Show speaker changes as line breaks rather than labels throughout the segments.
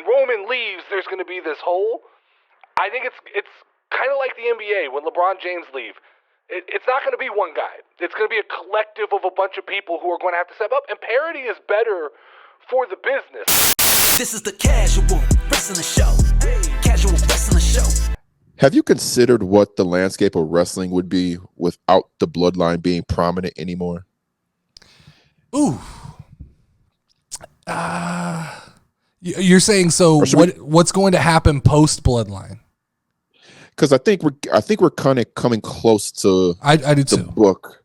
Roman leaves, there's going to be this hole. I think it's kind of like the NBA when LeBron James leaves. It's not going to be one guy. It's going to be a collective of a bunch of people who are going to have to step up. And parity is better for the business.
This is the Casual Wrestling Show. Casual Wrestling Show.
Have you considered what the landscape of wrestling would be without the bloodline being prominent anymore?
Ooh. You're saying so? What's going to happen post bloodline?
Because I think we're kind of coming close to
I do
the
too.
book.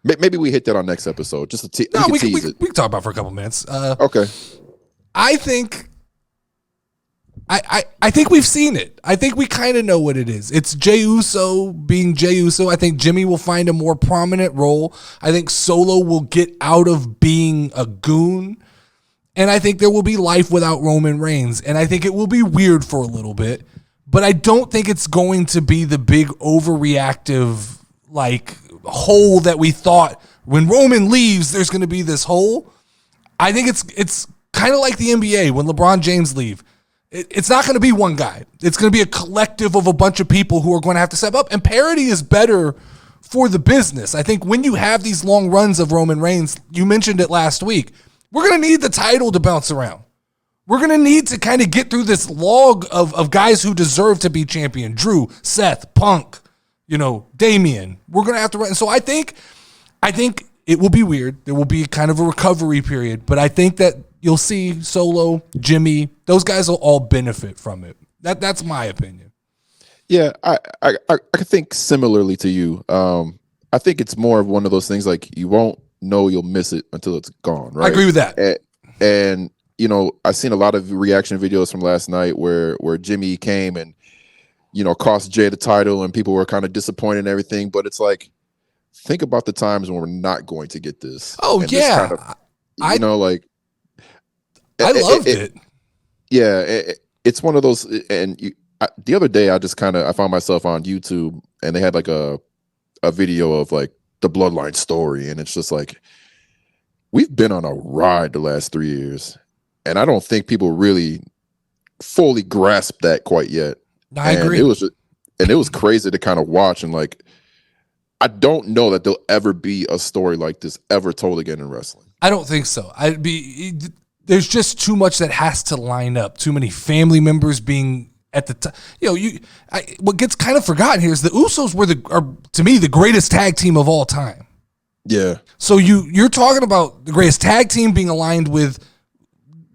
Maybe we hit that on next episode. Just to
we
tease
can talk about it for a couple minutes.
Okay.
I think we've seen it. I think we kind of know what it is. It's Jey Uso being Jey Uso. I think Jimmy will find a more prominent role. I think Solo will get out of being a goon. And I think there will be life without Roman Reigns. And I think it will be weird for a little bit. But I don't think it's going to be the big overreactive hole that we thought when Roman leaves, there's going to be this hole. I think it's kind of like the NBA when LeBron James leaves. It's not going to be one guy. It's going to be a collective of a bunch of people who are going to have to step up. And parity is better for the business. I think when you have these long runs of Roman Reigns, you mentioned it last week, we're going to need the title to bounce around. We're going to need to kind of get through this log of guys who deserve to be champion. Drew, Seth, Punk, Damian. We're going to have to run. So I think it will be weird. There will be kind of a recovery period. But I think that you'll see Solo, Jimmy, those guys will all benefit from it. That's my opinion.
Yeah, I think similarly to you. I think it's more of one of those things like you won't know you'll miss it until it's gone, right?
I agree with that.
And I've seen a lot of reaction videos from last night where Jimmy came and, cost Jay the title and people were kind of disappointed and everything. But it's like, think about the times when we're not going to get this.
Oh,
and
yeah.
This kind of,
I loved it.
Yeah, it's one of those. And the other day, I found myself on YouTube and they had like a video of like the Bloodline story. And it's just like, we've been on a ride the last 3 years. And I don't think people really fully grasp that quite yet.
I agree.
It was crazy to kind of watch. And like, I don't know that there'll ever be a story like this ever told again in wrestling.
I don't think so. There's just too much that has to line up. Too many family members being at the top. What gets kind of forgotten here is the Usos are to me the greatest tag team of all time.
Yeah.
So you're talking about the greatest tag team being aligned with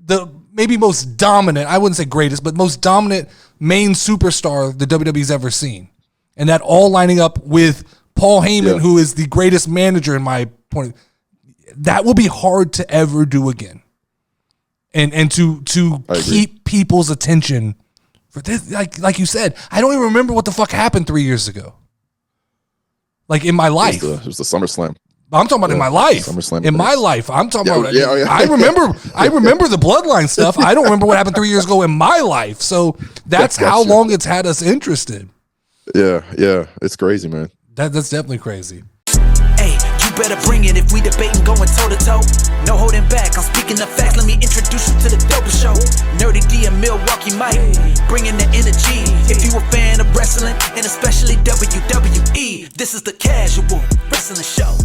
the maybe most dominant, I wouldn't say greatest, but most dominant main superstar the WWE's ever seen. And that all lining up with Paul Heyman, who is the greatest manager in my point. That will be hard to ever do again. And to keep people's attention for this, like you said, I don't even remember what the fuck happened 3 years ago. Like in my life.
It was the SummerSlam.
I'm talking about in my life. In my life, I'm talking about. I remember the bloodline stuff. I don't remember what happened 3 years ago in my life. So that's how long it's had us interested.
Yeah, it's crazy, man.
That's definitely crazy.
Hey, you better bring it if we debating going toe to toe. No holding back. I'm speaking the facts. Let me introduce you to the dopest show. Nerdy D and Milwaukee Mike, bringing the energy. If you a fan of wrestling and especially WWE, this is the Casual Wrestling Show.